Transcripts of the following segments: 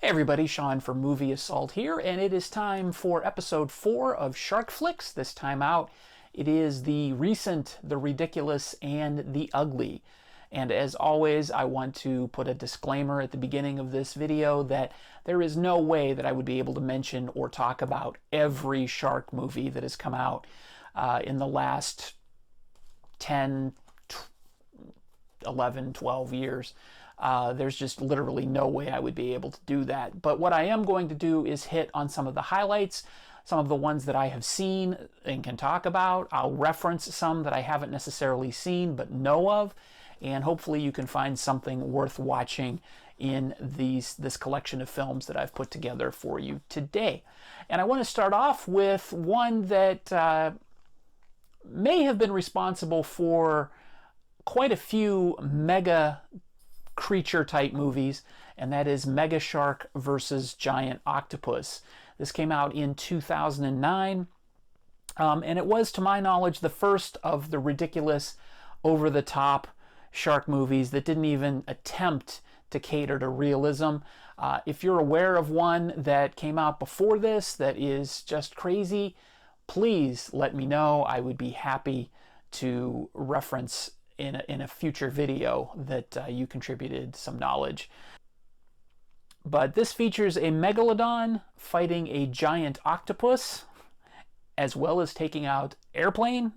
Hey everybody, Sean for Movie Assault here, and it is time for episode 4 of Shark Flicks. This time out, it is the recent, the ridiculous, and the ugly. And as always, I want to put a disclaimer at the beginning of this video that there is no way that I would be able to mention or talk about every shark movie that has come out in the last 10, 11, 12 years. There's just literally no way I would be able to do that. But what I am going to do is hit on some of the highlights, some of the ones that I have seen and can talk about. I'll reference some that I haven't necessarily seen but know of, and hopefully you can find something worth watching in this collection of films that I've put together for you today. And I want to start off with one that may have been responsible for quite a few mega creature type movies, and that is Mega Shark versus Giant Octopus. This came out in 2009, and it was, to my knowledge, the first of the ridiculous, over-the-top shark movies that didn't even attempt to cater to realism. If you're aware of one that came out before this that is just crazy, please let me know. I would be happy to reference in a future video that you contributed some knowledge. But this features a megalodon fighting a giant octopus, as well as taking out airplane.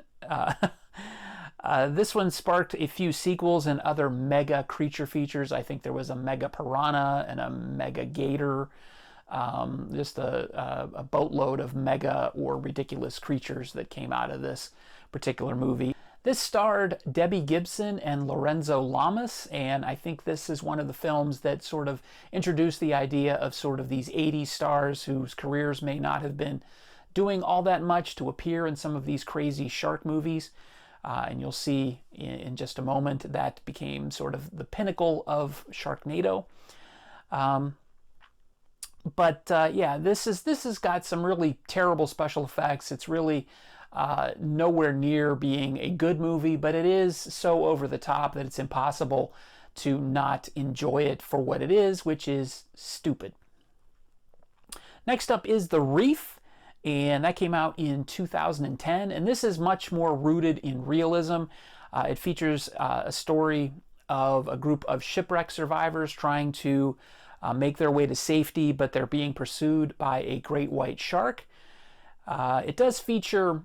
This one sparked a few sequels and other mega creature features. I think there was a mega piranha and a mega gator. Just a boatload of mega or ridiculous creatures that came out of this particular movie. This starred Debbie Gibson and Lorenzo Lamas, and I think this is one of the films that sort of introduced the idea of sort of these 80s stars whose careers may not have been doing all that much to appear in some of these crazy shark movies. And you'll see in just a moment that became sort of the pinnacle of Sharknado. Yeah, this has got some really terrible special effects. It's really nowhere near being a good movie, but it is so over the top that it's impossible to not enjoy it for what it is, which is stupid. Next up is The Reef, and that came out in 2010, and this is much more rooted in realism. It features a story of a group of shipwreck survivors trying to make their way to safety, but they're being pursued by a great white shark. It does feature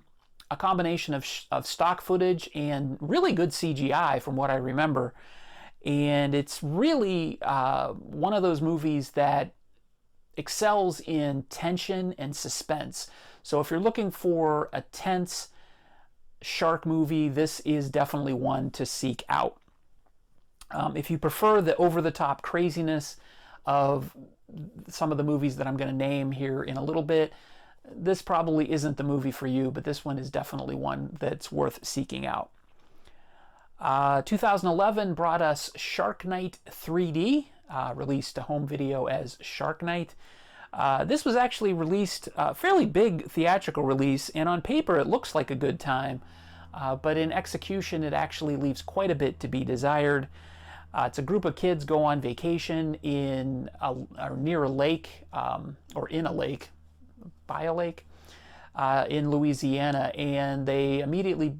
a combination of stock footage and really good CGI from what I remember. And it's really one of those movies that excels in tension and suspense. So if you're looking for a tense shark movie, this is definitely one to seek out. If you prefer the over-the-top craziness of some of the movies that I'm going to name here in a little bit, this probably isn't the movie for you, but this one is definitely one that's worth seeking out. 2011 brought us Shark Night 3D, released to home video as Shark Night. This was actually released, a fairly big theatrical release, and on paper it looks like a good time, but in execution it actually leaves quite a bit to be desired. It's a group of kids go on vacation in or near a lake, or in a lake, by a lake, in Louisiana, and they immediately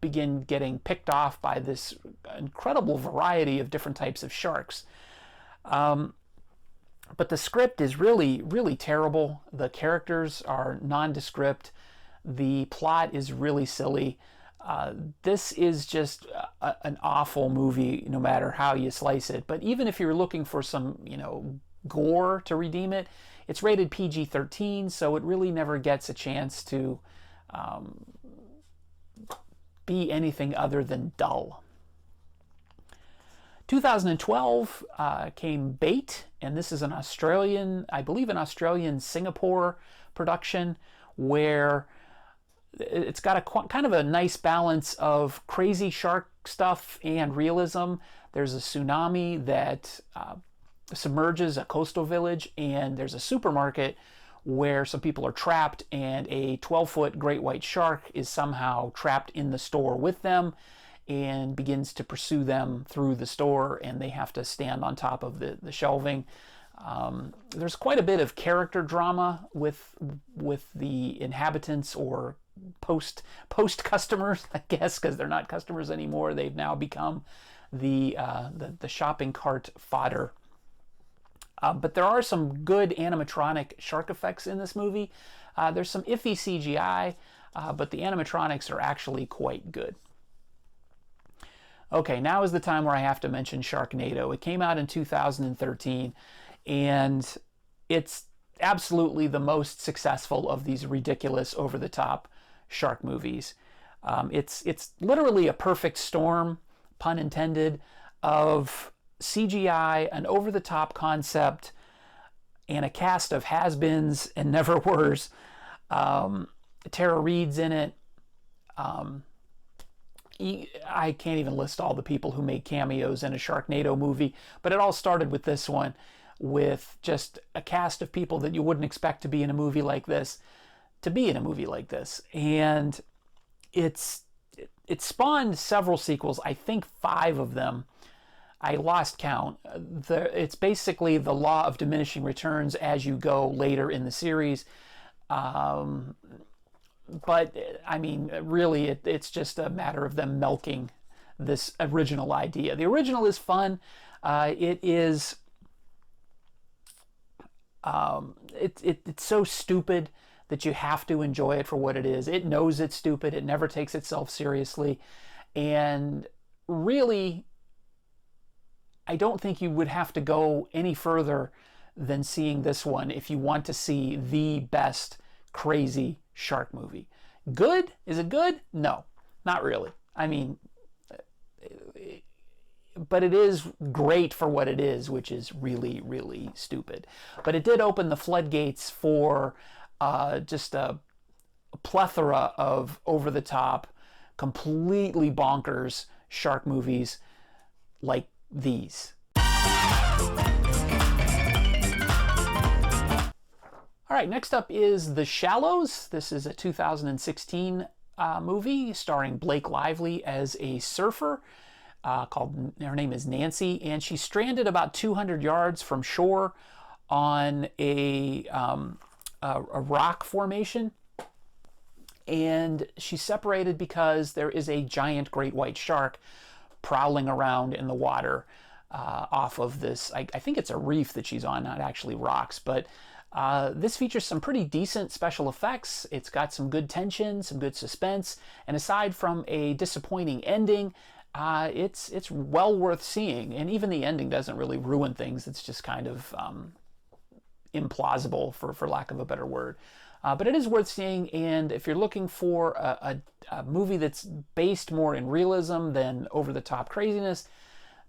begin getting picked off by this incredible variety of different types of sharks. But the script is really, really terrible. The characters are nondescript. The plot is really silly. This is just an awful movie no matter how you slice it. But even if you're looking for some, gore to redeem it, it's rated PG-13, so it really never gets a chance to be anything other than dull. 2012 came Bait, and this is an Australian, I believe an Australian-Singapore production where it's got a kind of a nice balance of crazy shark stuff and realism. There's a tsunami that submerges a coastal village, and there's a supermarket where some people are trapped, and a 12-foot great white shark is somehow trapped in the store with them and begins to pursue them through the store, and they have to stand on top of the shelving. There's quite a bit of character drama with the inhabitants or post customers, I guess, because they're not customers anymore. They've now become the shopping cart fodder. But there are some good animatronic shark effects in this movie. There's some iffy CGI, but the animatronics are actually quite good. Okay, now is the time where I have to mention Sharknado. It came out in 2013, and it's absolutely the most successful of these ridiculous, over-the-top shark movies. It's literally a perfect storm, pun intended, of CGI, an over-the-top concept, and a cast of has-beens and never-weres. Tara Reid's in it. I can't even list all the people who made cameos in a Sharknado movie, but it all started with this one, with just a cast of people that you wouldn't expect to be in a movie like this, to be in a movie like this. And it spawned several sequels, I think 5 of them. I lost count. It's basically the law of diminishing returns as you go later in the series. But, I mean, really, it's just a matter of them milking this original idea. The original is fun. It's so stupid that you have to enjoy it for what it is. It knows it's stupid. It never takes itself seriously. And really, I don't think you would have to go any further than seeing this one if you want to see the best crazy shark movie. Good? Is it good? No, not really. I mean, but it is great for what it is, which is really, really stupid. But it did open the floodgates for just a plethora of over-the-top, completely bonkers shark movies like these. All right, next up is The Shallows. This is a 2016 movie starring Blake Lively as a surfer. Her name is Nancy, and she's stranded about 200 yards from shore on a rock formation. And she's separated because there is a giant great white shark prowling around in the water off of this, I think it's a reef that she's on, not actually rocks, but this features some pretty decent special effects. It's got some good tension, some good suspense, and aside from a disappointing ending, it's well worth seeing. And even the ending doesn't really ruin things. It's just kind of implausible, for lack of a better word. But it is worth seeing, and if you're looking for a movie that's based more in realism than over-the-top craziness,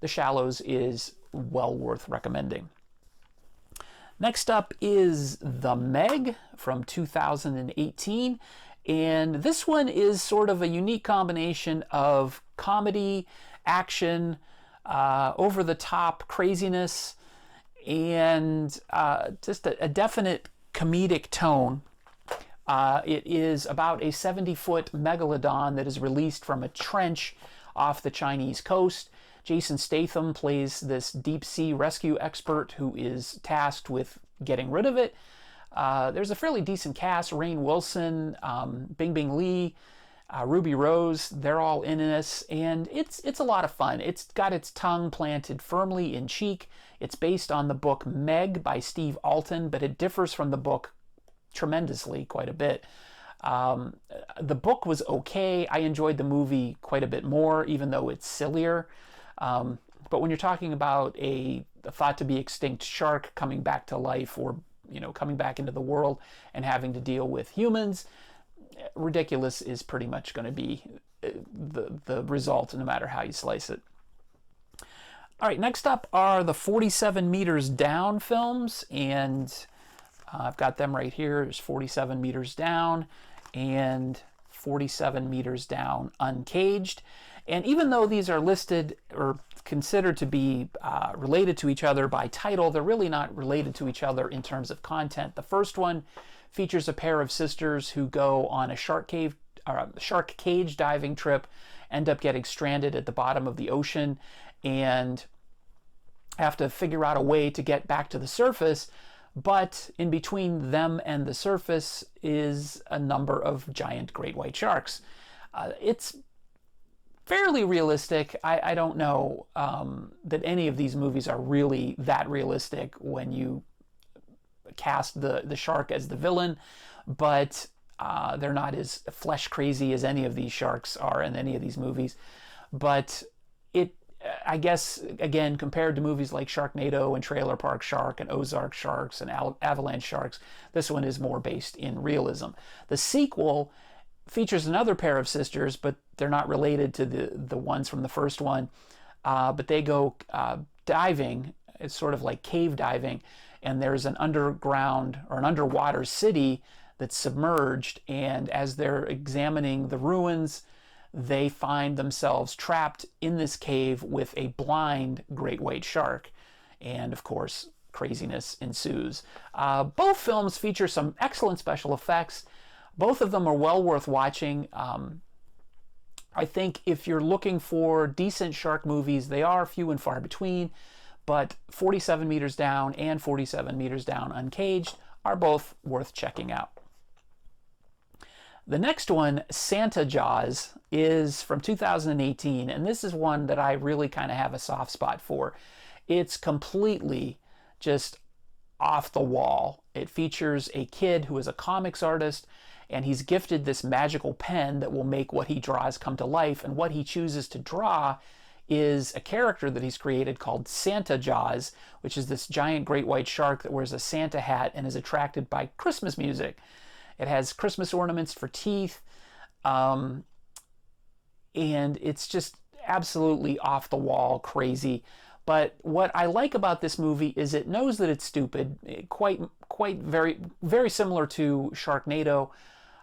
The Shallows is well worth recommending. Next up is The Meg from 2018, and this one is sort of a unique combination of comedy, action, over-the-top craziness, and just a definite comedic tone. It is about a 70-foot megalodon that is released from a trench off the Chinese coast. Jason Statham plays this deep-sea rescue expert who is tasked with getting rid of it. There's a fairly decent cast. Rainn Wilson, Bingbing Li, Ruby Rose, they're all in this, and it's a lot of fun. It's got its tongue planted firmly in cheek. It's based on the book Meg by Steve Alten, but it differs from the book tremendously, quite a bit. The book was okay. I enjoyed the movie quite a bit more, even though it's sillier. But when you're talking about a thought to be extinct shark coming back to life, or coming back into the world and having to deal with humans, ridiculous is pretty much going to be the result, no matter how you slice it. All right, next up are the 47 Meters Down films, and I've got them right here. There's 47 Meters Down and 47 Meters Down Uncaged. And even though these are listed or considered to be related to each other by title, they're really not related to each other in terms of content. The first one features a pair of sisters who go on a shark cage diving trip, end up getting stranded at the bottom of the ocean, and have to figure out a way to get back to the surface, but in between them and the surface is a number of giant great white sharks. It's fairly realistic. I don't know that any of these movies are really that realistic when you cast the shark as the villain, but they're not as flesh crazy as any of these sharks are in any of these movies. But I guess, again, compared to movies like Sharknado and Trailer Park Shark and Ozark Sharks and Avalanche Sharks, this one is more based in realism. The sequel features another pair of sisters, but they're not related to the ones from the first one. But they go diving. It's sort of like cave diving, and there's an underground or an underwater city that's submerged, and as they're examining the ruins, they find themselves trapped in this cave with a blind great white shark. And of course, craziness ensues. Both films feature some excellent special effects. Both of them are well worth watching. I think if you're looking for decent shark movies, they are few and far between, but 47 Meters Down and 47 Meters Down Uncaged are both worth checking out. The next one, Santa Jaws, is from 2018, and this is one that I really kind of have a soft spot for. It's completely just off the wall. It features a kid who is a comics artist, and he's gifted this magical pen that will make what he draws come to life, and what he chooses to draw is a character that he's created called Santa Jaws, which is this giant great white shark that wears a Santa hat and is attracted by Christmas music. It has Christmas ornaments for teeth, and it's just absolutely off the wall crazy. But what I like about this movie is it knows that it's stupid, very similar to Sharknado.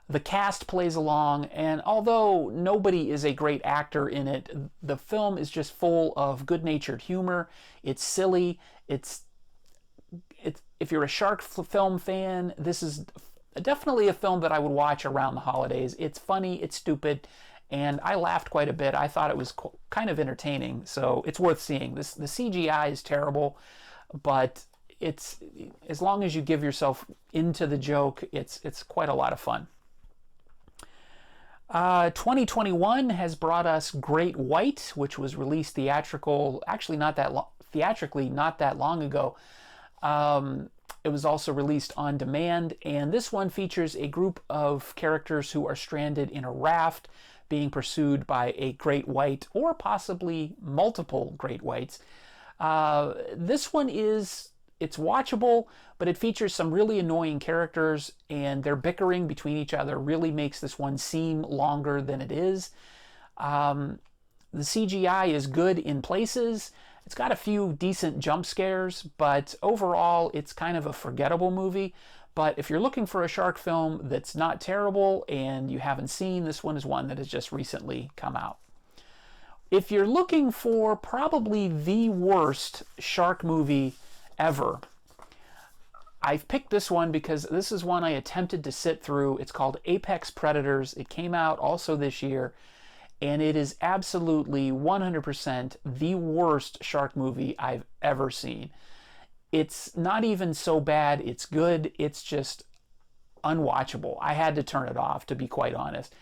The cast plays along, and although nobody is a great actor in it, the film is just full of good-natured humor. It's silly. It's if you're a shark film fan, this is definitely a film that I would watch around the holidays. It's funny, it's stupid, and I laughed quite a bit. I thought it was kind of entertaining, so it's worth seeing. The CGI is terrible, but it's, as long as you give yourself into the joke, it's quite a lot of fun. 2021 has brought us Great White, which was released theatrically not that long ago. It was also released on demand, and this one features a group of characters who are stranded in a raft being pursued by a great white or possibly multiple great whites. This one it's watchable, but it features some really annoying characters, and their bickering between each other really makes this one seem longer than it is. The CGI is good in places. It's got a few decent jump scares, but overall it's kind of a forgettable movie. But if you're looking for a shark film that's not terrible and you haven't seen, this one is one that has just recently come out. If you're looking for probably the worst shark movie ever, I've picked this one because this is one I attempted to sit through. It's called Apex Predators. It came out also this year, and it is absolutely 100% the worst shark movie I've ever seen. It's not even so bad it's good, it's just unwatchable. I had to turn it off, to be quite honest.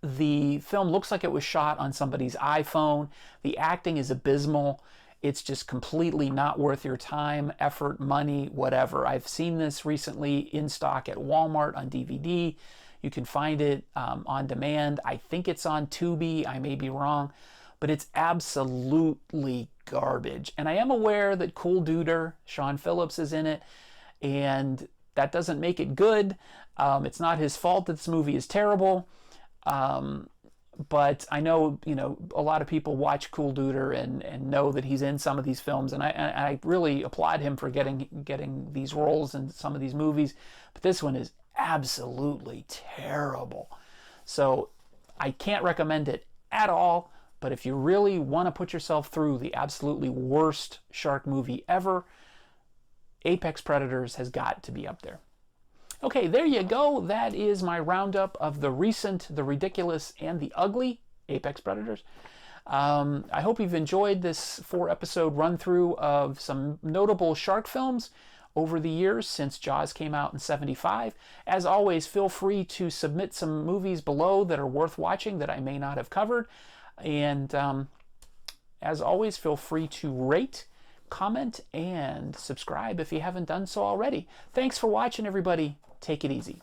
The film looks like it was shot on somebody's iPhone. The acting is abysmal. It's just completely not worth your time, effort, money, whatever. I've seen this recently in stock at Walmart on DVD. You can find it on demand. I think it's on Tubi. I may be wrong, but it's absolutely garbage. And I am aware that Cool Duder, Sean Phillips, is in it, and that doesn't make it good. It's not his fault that this movie is terrible. But I know, a lot of people watch Cool Duder and know that he's in some of these films, and I really applaud him for getting these roles in some of these movies. But this one is absolutely terrible. So I can't recommend it at all, but if you really want to put yourself through the absolutely worst shark movie ever, Apex Predators has got to be up there. Okay, there you go. That is my roundup of the recent, the ridiculous, and the ugly Apex Predators. I hope you've enjoyed this 4-episode run-through of some notable shark films over the years since Jaws came out in '75. As always, feel free to submit some movies below that are worth watching that I may not have covered. And as always, feel free to rate, comment, and subscribe if you haven't done so already. Thanks for watching, everybody. Take it easy.